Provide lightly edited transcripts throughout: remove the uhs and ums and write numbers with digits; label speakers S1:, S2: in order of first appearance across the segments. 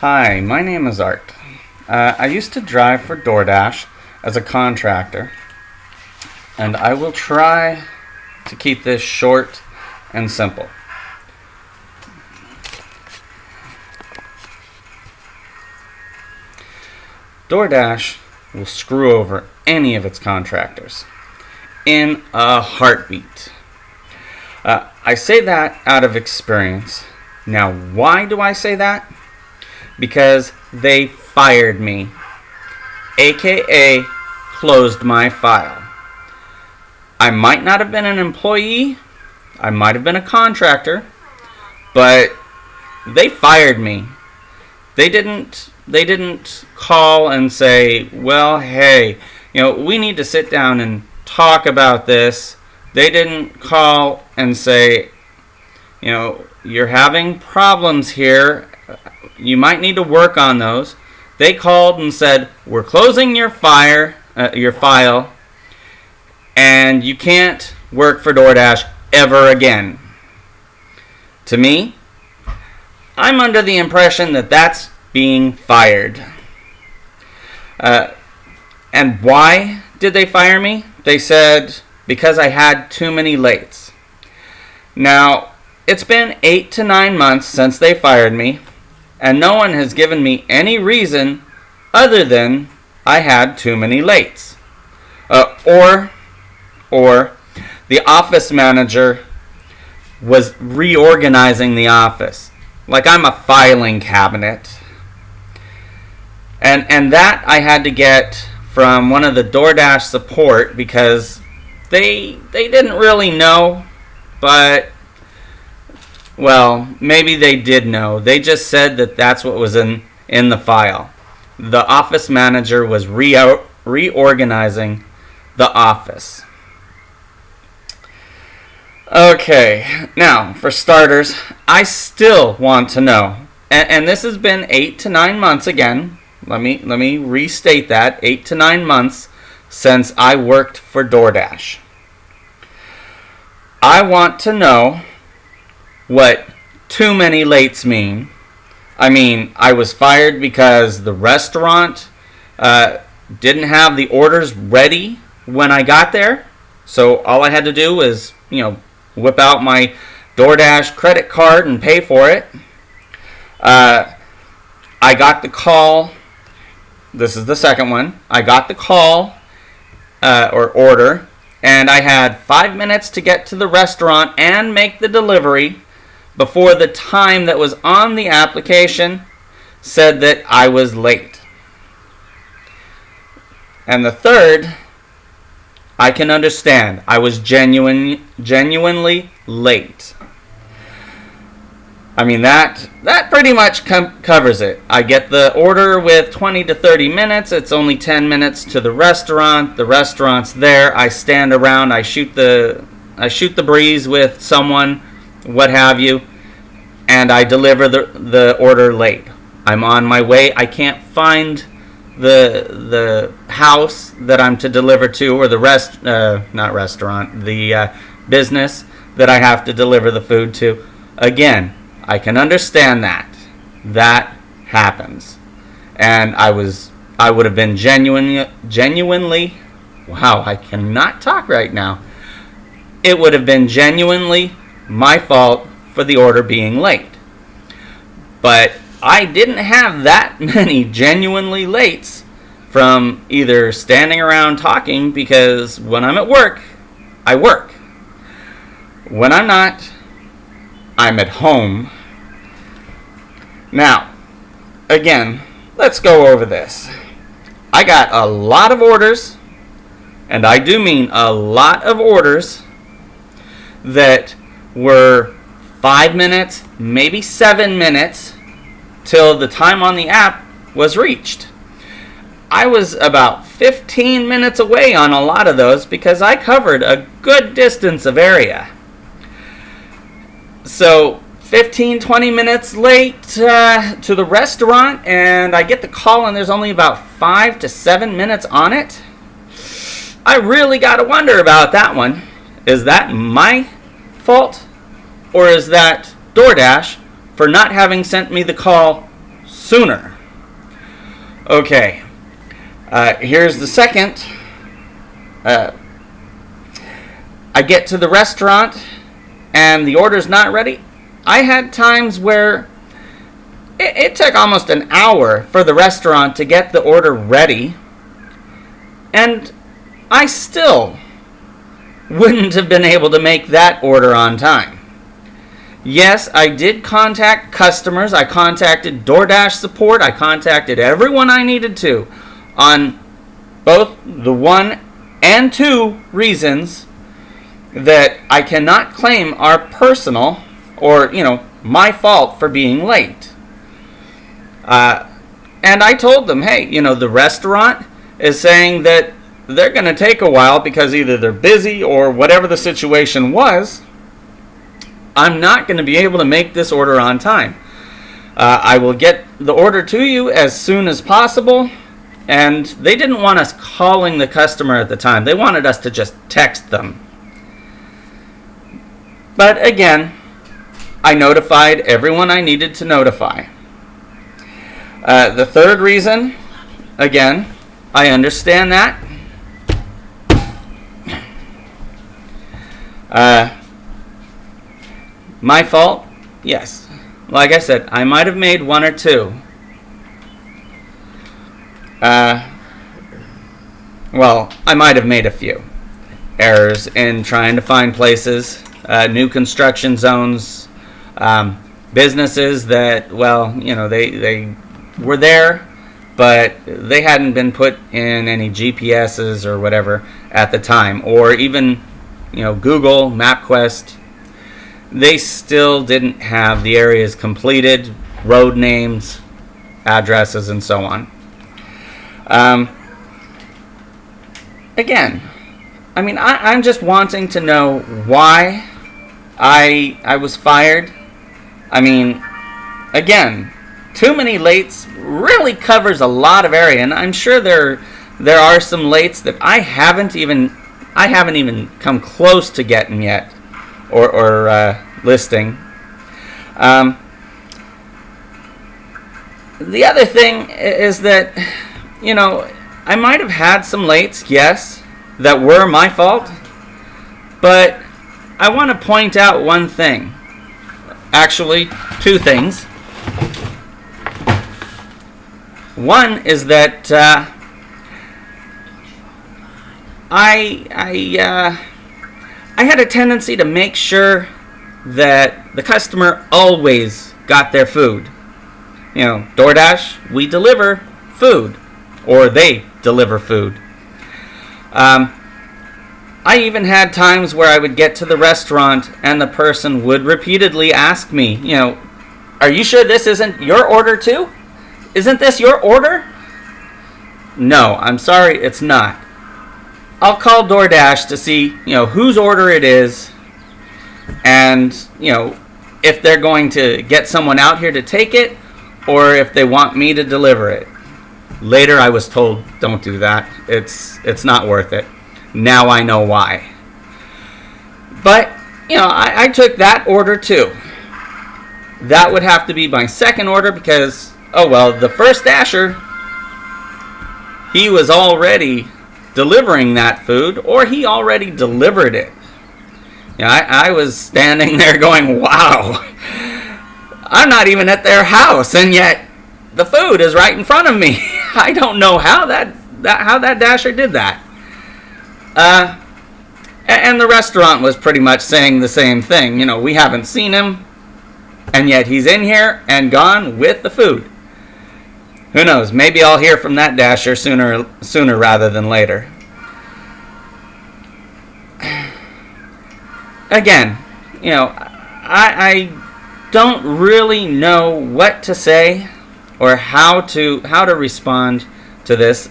S1: Hi, my name is Art. I used to drive for DoorDash as a contractor, and I will try to keep this short and simple. DoorDash will screw over any of its contractors in a heartbeat. I say that out of experience. Now, why do I say that? Because they fired me, aka closed my file. I might not have been an employee, I might have been a contractor, but they fired me. They didn't call and say, well, hey, we need to sit down and talk about this. They didn't call and say, you're having problems here. You might need to work on those. They called and said, we're closing your file, and you can't work for DoorDash ever again. To me, I'm under the impression that that's being fired. And why did they fire me? They said, because I had too many lates. Now, it's been 8 to 9 months since they fired me, and no one has given me any reason other than I had too many lates. Or the office manager was reorganizing the office. Like I'm a filing cabinet. And that I had to get from one of the DoorDash support because they didn't really know, but well, maybe they did know. They just said that that's what was in the file. The office manager was reorganizing the office. Okay, now for starters, I still want to know, and this has been 8 to 9 months again. Let me restate that, 8 to 9 months since I worked for DoorDash. I want to know what too many lates mean. I mean, I was fired because the restaurant didn't have the orders ready when I got there. So all I had to do was, whip out my DoorDash credit card and pay for it. I got the call. This is the second one. I got the call or order, and I had 5 minutes to get to the restaurant and make the delivery before the time that was on the application said that I was late. And the third, I can understand. I was genuinely late. I mean, that pretty much covers it. I get the order with 20 to 30 minutes. It's only 10 minutes to the restaurant. The restaurant's there. I stand around. I shoot the breeze with someone, what have you, and I deliver the order late. I'm on my way. I can't find the house that I'm to deliver to, or the business that I have to deliver the food to. Again, I can understand that. That happens. And I would have been genuinely, wow, I cannot talk right now. It would have been genuinely my fault for the order being late. But I didn't have that many genuinely lates from either standing around talking, because when I'm at work, I work. When I'm not, I'm at home. Now, again, let's go over this. I got a lot of orders, and I do mean a lot of orders, that were 5 minutes, maybe 7 minutes, till the time on the app was reached. I was about 15 minutes away on a lot of those because I covered a good distance of area. So 15, 20 minutes late to the restaurant, and I get the call and there's only about 5 to 7 minutes on it. I really got to wonder about that one. Is that my fault? Or is that DoorDash for not having sent me the call sooner. Okay, here's the second. I get to the restaurant and the order's not ready. I had times where it took almost an hour for the restaurant to get the order ready, and I still wouldn't have been able to make that order on time. Yes, I did contact customers. I contacted DoorDash support. I contacted everyone I needed to on both the 1 and 2 reasons that I cannot claim are personal or, my fault for being late. And I told them, hey, the restaurant is saying that they're going to take a while because either they're busy or whatever the situation was. I'm not going to be able to make this order on time. I will get the order to you as soon as possible. And they didn't want us calling the customer at the time. They wanted us to just text them. But again, I notified everyone I needed to notify. The third reason, again, I understand that. My fault? Yes. Like I said, I might have made 1 or 2. Well, I might have made a few errors in trying to find places, new construction zones, businesses that, they were there, but they hadn't been put in any GPSs or whatever at the time, or even, Google, MapQuest. They still didn't have the areas completed, road names, addresses, and so on. Again, I'm just wanting to know why I was fired. Again, too many lates really covers a lot of area, and I'm sure there are some lates that I haven't even come close to getting yet, or listing. The other thing is that, I might have had some lates, yes, that were my fault, but I want to point out one thing. Actually, 2 things. One is that I had a tendency to make sure that the customer always got their food. DoorDash, we deliver food, or they deliver food. I even had times where I would get to the restaurant and the person would repeatedly ask me, are you sure this isn't your order too? Isn't this your order? No, I'm sorry, it's not. I'll call DoorDash to see, whose order it is, and, if they're going to get someone out here to take it, or if they want me to deliver it. Later I was told, don't do that. It's not worth it. Now I know why. But, I took that order too. That would have to be my second order because, the first dasher, he was already delivering that food, or he already delivered it. I was standing there going, wow, I'm not even at their house, and yet the food is right in front of me. I don't know how that dasher did that. And the restaurant was pretty much saying the same thing. We haven't seen him, and yet he's in here and gone with the food. Who knows? Maybe I'll hear from that dasher sooner rather than later. Again, I don't really know what to say or how to respond to this.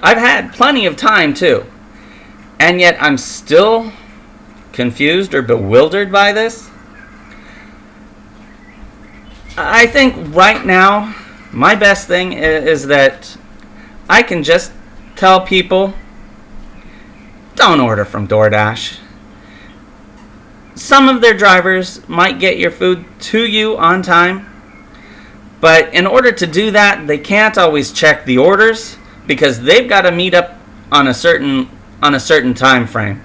S1: I've had plenty of time too, and yet I'm still confused or bewildered by this. I think right now my best thing is that I can just tell people, don't order from DoorDash. Some of their drivers might get your food to you on time, But in order to do that, they can't always check the orders because they've got to meet up on a certain time frame.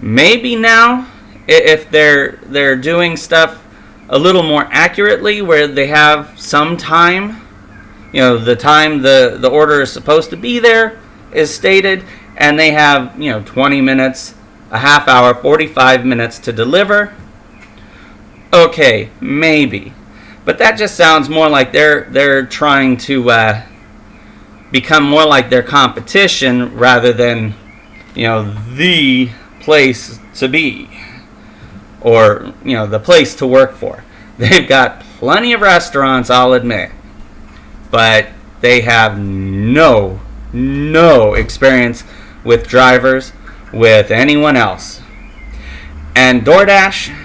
S1: Maybe now, if they're doing stuff a little more accurately, where they have some time, the time the order is supposed to be there is stated, and they have 20 minutes, a half hour, 45 minutes to deliver. Okay, maybe, but that just sounds more like they're trying to become more like their competition rather than the place to be, or the place to work for. They've got plenty of restaurants, I'll admit, but they have no experience with drivers, with anyone else. And DoorDash,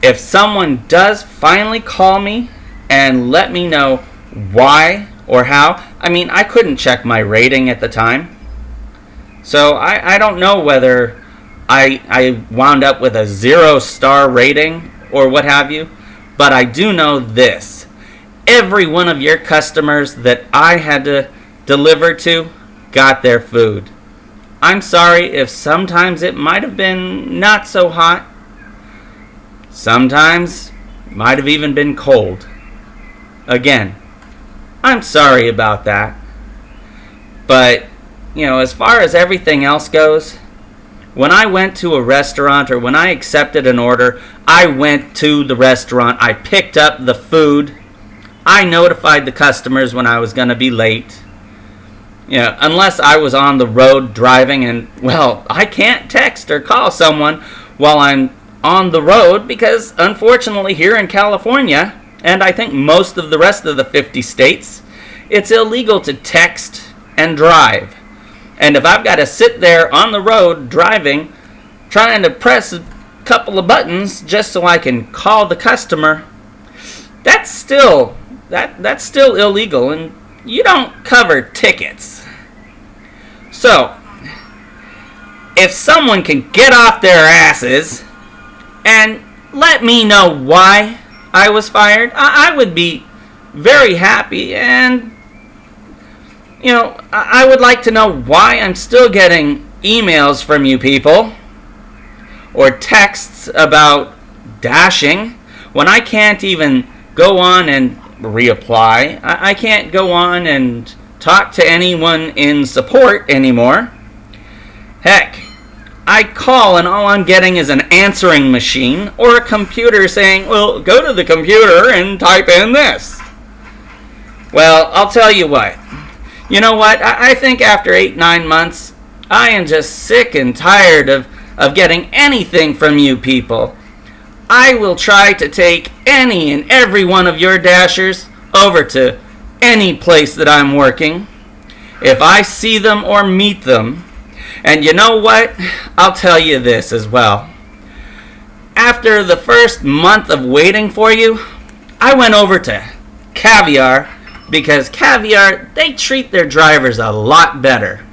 S1: if someone does finally call me and let me know why or how, I couldn't check my rating at the time, so I don't know whether I wound up with a 0-star rating or what have you, but I do know this: every one of your customers that I had to deliver to got their food. I'm sorry if sometimes it might have been not so hot. Sometimes might have even been cold. Again, I'm sorry about that. But, as far as everything else goes, when I went to a restaurant or when I accepted an order, I went to the restaurant, I picked up the food, I notified the customers when I was going to be late. Unless I was on the road driving, and, I can't text or call someone while I'm on the road because, unfortunately, here in California, and I think most of the rest of the 50 states, it's illegal to text and drive. And if I've got to sit there on the road driving, trying to press a couple of buttons just so I can call the customer, that's still illegal, and you don't cover tickets. So, if someone can get off their asses and let me know why I was fired, I would be very happy, and I would like to know why I'm still getting emails from you people or texts about dashing when I can't even go on and reapply. I can't go on and talk to anyone in support anymore. Heck, I call and all I'm getting is an answering machine or a computer saying, well, go to the computer and type in this. Well, I'll tell you what. You know what? I think after 8-9 months, I am just sick and tired of getting anything from you people. I will try to take any and every one of your dashers over to any place that I'm working, if I see them or meet them. And you know what? I'll tell you this as well. After the first month of waiting for you, I went over to Caviar, because Caviar, they treat their drivers a lot better.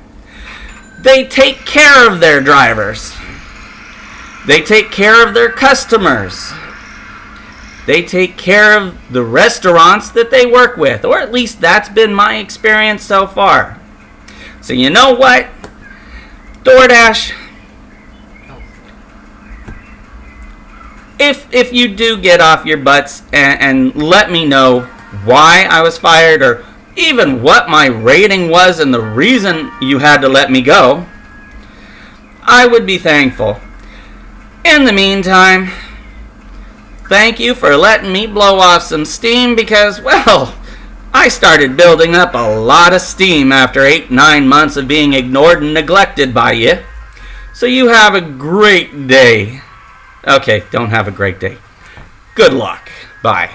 S1: They take care of their drivers. They take care of their customers. They take care of the restaurants that they work with, or at least that's been my experience so far. So you know what? DoorDash, if you do get off your butts and let me know why I was fired, or even what my rating was and the reason you had to let me go, I would be thankful. In the meantime, thank you for letting me blow off some steam because, I started building up a lot of steam after 8-9 months of being ignored and neglected by you. So you have a great day. Okay, don't have a great day. Good luck. Bye.